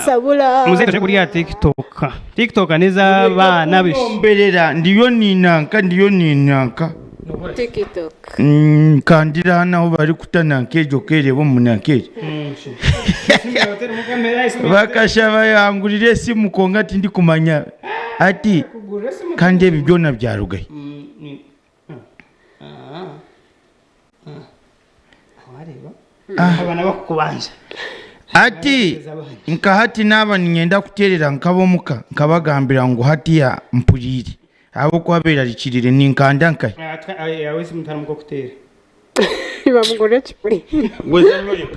sabula muzee kuri ya TikTok niza bana bishi omberera ndiyo ninanka TikTok kandira naho bari kutananka ejo kerebo munankeje bakashaba yangurire esimu konga ati ndi kumanya ati kandi ebibyona byarugaye abana bakubanje ati nkahati naba ninyenda kuterera nkabomuka nkabagambira ngo hatiya mpurire abo kwabera rikirire ninkanda nkaye yawe simutana muko kutera bamugore chipuri weza nyore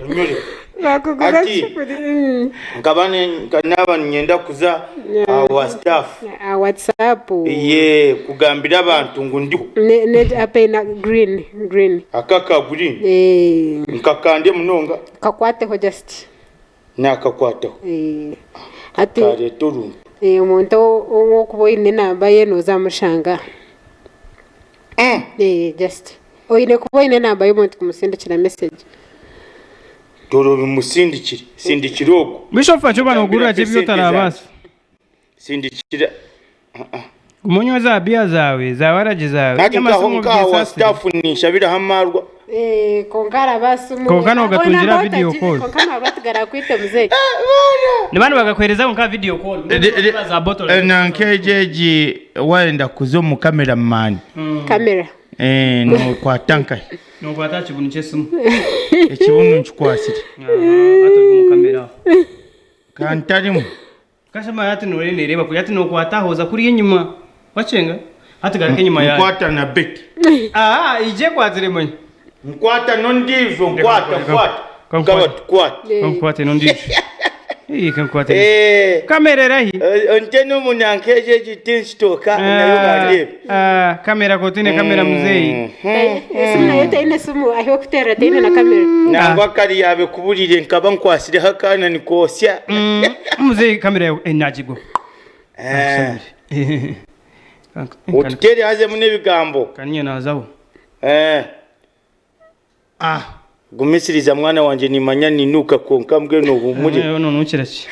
bakugura ati chipuri nkabane naba ninyenda kuza our staff WhatsApp ye kugambira abantu ngo ndi ne apena green akaka green nkakande munonga kakwateho just nakakwateho ati kare toru umuntu wo kuboyine namba ye nozamushanga just oyine kuboyine namba y'umuntu kumusindikira message toro bimusindikire sindikirogo Bishop facho bano gura chibyo tarabasi sindikira umunyo za bia zawe za waraje zawe nkaho staff nishabira hamarwa konkara basumu konkano gatungira video call konkana batugara kwite muzeki ni bana bagakwereza nka video call za bottle nankejeji wenda kuzo mu cameraman kamera no kwa tanka no kwa tachi bunu chesumu ekibunu nchikwasire ato mu kamera kantarimu kashama yati no nereba ku yati no kwatahoza kuri inyuma wacenga hati garike inyuma yawe kwata na beti ije kwazire mwe nkwata nondizo kwata nondizo kankwata kamera rahi nteno munankeje jitinstoka nayo gande kamera kotine kamera muzei simna yote ine sumu aho kutera tine na kamera nangwa kari yabe kuburire nkaba nkwasire hakana nikosya muzei kamera najigo utere haze mune bigambo kaniye nazaho gumisiriza mwana wanje nimanya ninuka konka mbwe no humuri no nukirachi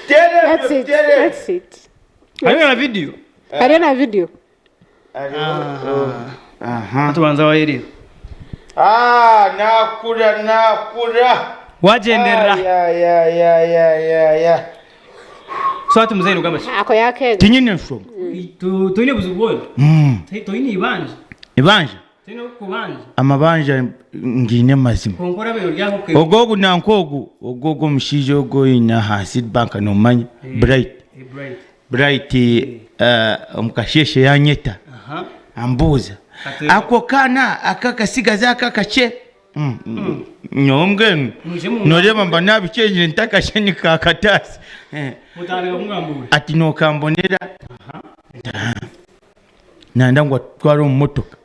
that's it Hari na video atubanza wairi nakura wagendera ya so ati muzeni ugamashi ako yake tinyine mfo toine buzugol toine ibanje tino kubanje amabanja ngine mazima konkora be uryango kwe ogogu ogogo mshije ogo ina hasid bank no manya bright umkasheshe yanyeta ambuza ako kana akakasigaza akakache nyomgen noreba mba nabicenje ntakashe nikakatasi mutanga kungambura ati no kambonera nandangwa twaro mumotoka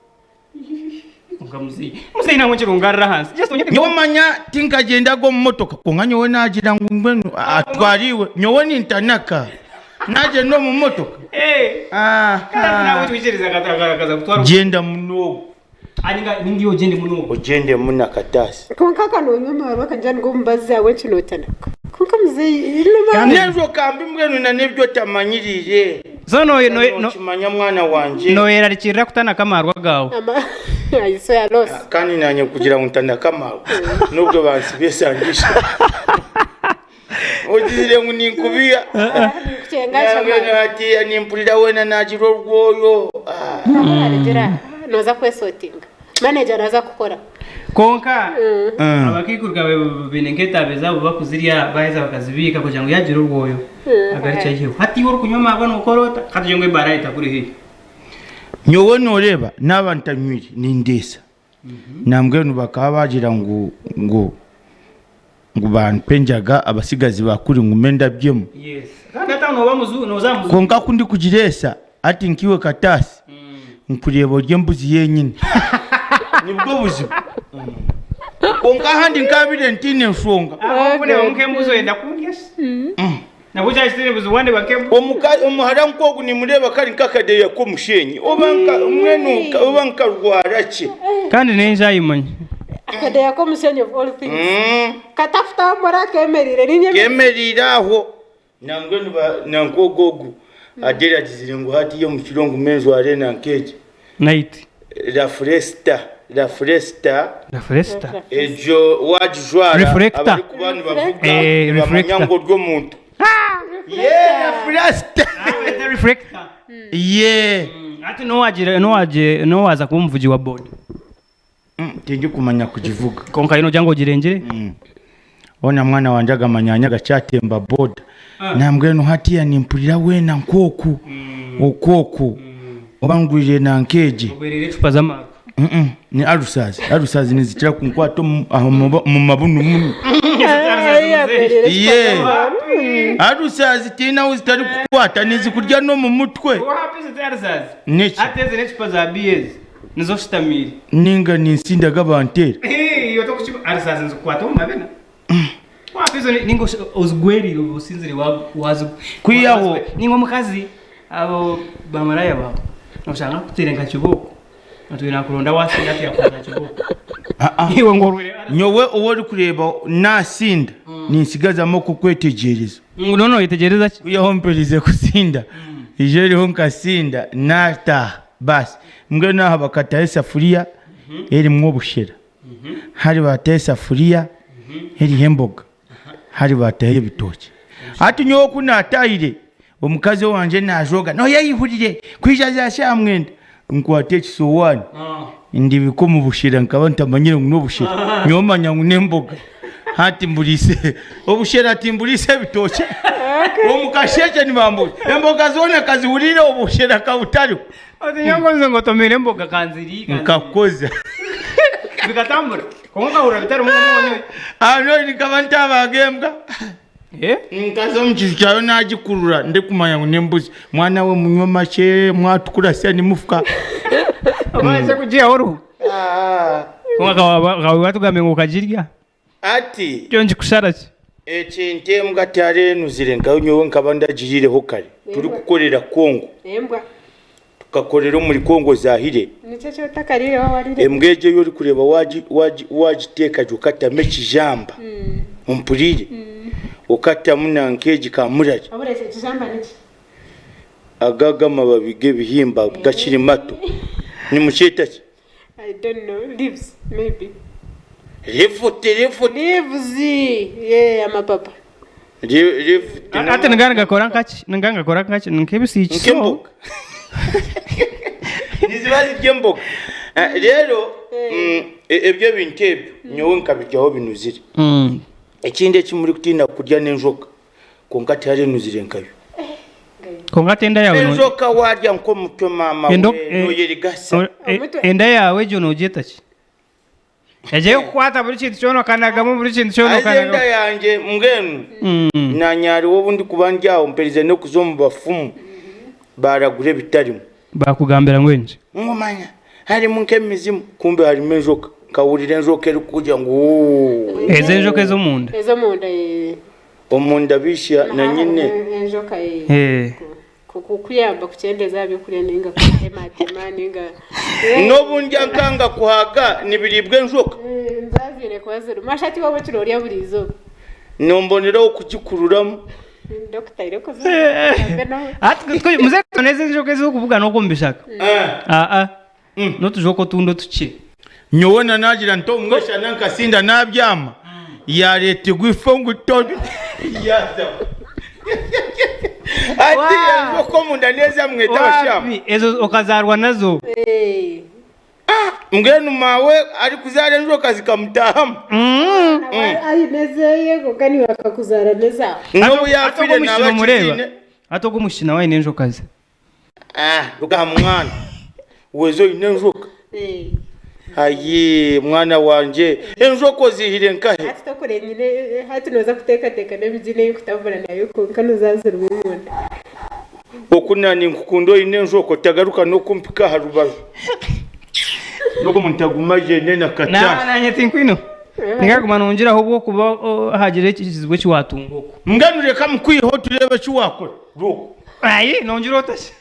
muzi na mwenchiro ngarra hansi just onyete nyomanya tinkagenda go mumotoka konganyo we nagira ngwenu atwariwe nyowoni intanaka naje no mumotoka kana witwishiriza kaza kutwara genda munogo aninga ningiyo gende munogo ogende munakatasi konkaka no nyoma bakanjana ngo mbaza wenchi notanaka konka muzei nezo kambi mbwenu na nebyo tamanyirire no kimanya mwana wanje no yerarikira kutana kamarwa gawe ayiso ya loss kandi nanye kugira ngo ntana kamarwa nubwo bansibesangisha ojire ngo ninkubia kucenga ati nimpurira wena najiro rwoyo agira noza kwesotinga manager aza gukora konka abakikurwa benengeta bezabo bakuziriya baheza bakazibika kugira ngo yagire urwoyo agarica yiwe hati woro kunyoma abana ukorota kati yongwe baraita kuri hi nyowe noreba nabantanywiri nindesa nambwe nubakaba bagira ngo banpenjaga abasigazi bakuri ngumenda byemo yes kandi atano bamuzu nozamuzu konka kundi kugiresa ati nkiwe katasi nkurebo ryembuzi yenyine nibwo buzima konka handi nkabire ntine mfunga abone umkembuzo yenda kurya nabuja isitire buzu wande bakembu omuhara nkogu nimureba kari nkakade yakomushenyi obanka umwenuka obanka rwarache kandi nenja yimanyi Kade yako musenyo of all things. Katafuta mora kemerire ninye. Kemerire aho. Nangogogu. Adera tizirengo hati yo mukirongo menzo arena nkeje. Night. La Foresta. Ejo wajjwara reflector. Kubani bavuga. Reflector. Nyango rw'omuntu. Yeah, la Foresta. The reflector. Yeah. Ati no waza kumvuji wa board. Tinje kumanya kujivuga. Konka ino jango girengere. Ona mwana wanjaga manyanyaga cyatemba board. Nambwe no hatiya nimpurira wena nkoku. Okoku. Obangurire na nkeje. Oberere chupa zama. Ni arusazi nizitira kunkwato mu mabunu munu. Yeah. Arusazi tina uzitari kukwata nizikurya no mu mutwe. Wapi arusazi? Neki. Ateze ne chupa za BS. Nizo shitamiri. Ninga ninsinda gabantera. Yoto kuchipa arusazi nzikwata mu mabena. Wapi zo ningo uzgweri ubusinzire wazo kwiyaho ningo mukazi abo bamaraya babo. Ushanga kuterenga kiboko. Natwina kuronda wasinda ati yakona kiboko. Iwe ngorwere nyowe owori kureba nasinda ninsigaza amoko kwetegereza. Nono yitegereza ki? Kwiyaho mperize kusinda. Ijeriho nkasinda nata bas. Mbwe naho bakataye safuriya eri mwo bushera. Hari bataye safuriya eri hemboga. Hari bataye ibitoki. Ati nyowe kunatayire omukazi wanje najoga no yayihurire kwijaza shamwenda nkwate kisowani ndi bikomu bushira nkaba ntamanyire ngo bushira nyomanya ngo nemboga hati mbulise obushira ati mbulise bitoki omukasheje ni bambo emboga zone kazihurire obushira kabutari ati nyongo ngo tomere emboga kanziri nkakoza bikatambura konga ura bitari mu mwoyo ano nikaba ntabagembwa nkazo mchizu cyayo nagikurura ndi kumanya ngo nembuzi mwana we munywa make mwatukura se ni mufuka amaze kugiye oru konga kawa watugambe ngo kajirya ati cyonje kusharaki ekinte mbwa tare nuzire ngayo nyowe nkaba ndagirire ho kare turi gukorera Kongo Embwa. Tukakorera muri Kongo zahire Nice cyo takarire wawarire. Embweje yori kureba wagiteka jukata mekijamba. Umpurire. Ukata muna nkeji ka muraje. Aburese kijamba niki? Agaga mababige bihimba gakiri mato. Ni mucheta ki? I don't know. Leaves maybe. Leaves. Yeah, amapapa. ati nganga gakora nkachi nkebisi ikimbo. Nizibazi ikimbo. Rero ebyo bintebyo nyowe nkabijyaho binuzire. Ekinde kimuri kutinda kurya n'enjoka. Konkati hari nuzire nkayo. Konkati enda yawe no. Enjoka warya nko mutwe mama we no yerigasa. Enda yawe jo no jeta ki. Eje kwata buri kintu cyono kanagamo buri kintu cyono kanagamo. Enda yanje mngenu. Nanyari wobundi kubandyaho mperize no kuzomu bafumu. Baragure bitarimo. Bakugambira ngwenje. Ngomanya. Hari munkemizimu kumbe hari menjoka. Kawurire enjoka eri kujya ngo eze enjoka zo munda. Ezo munda omunda bishya na nyine. Enjoka kukuyamba kuchendeza byo kure ninga kumatema ninga nobundya nkanga kuhaga nibiribwe enjoka. Nzazire kwazuru mashati wawe kiroriya burizo. Nombonera okugikururamu. Dr. Ireko zo. Ati muze toneze enjoka zo kuvuga no kumbishaka. No tujoko tundo tuche. Nyowona nagira nto mwesha nankasinda nabyama. Ya leti gwifongu todo. Yaza. Ati ngoko munda neza mweta bashama. Ezo okazarwa nazo. Mngenu mawe ari kuzara enjoka zikamutahamu. Ai nezeye kokani wakakuzara neza. Ngobu yafire nabakizine. Atoko mushina waine enjoka ze. Ruga mwana. Uwezo inenjoka. Hayi mwana wanje enjoko zihire nkahe. Ati tokore nyine hati noza kuteka nebizine yukutavura nayo konkano zazira umunda. Okunani nkukundo inenjoko tagaruka no kumpika harubazo. Noko muntagumaje nena kata. Na nyetinkwino. Ningaguma nonjira hobwo kuba hagire ikizwe kiwatungoko. Nganure kamukwiho turebe kiwakora. Ruko. Ayi nonjira otase.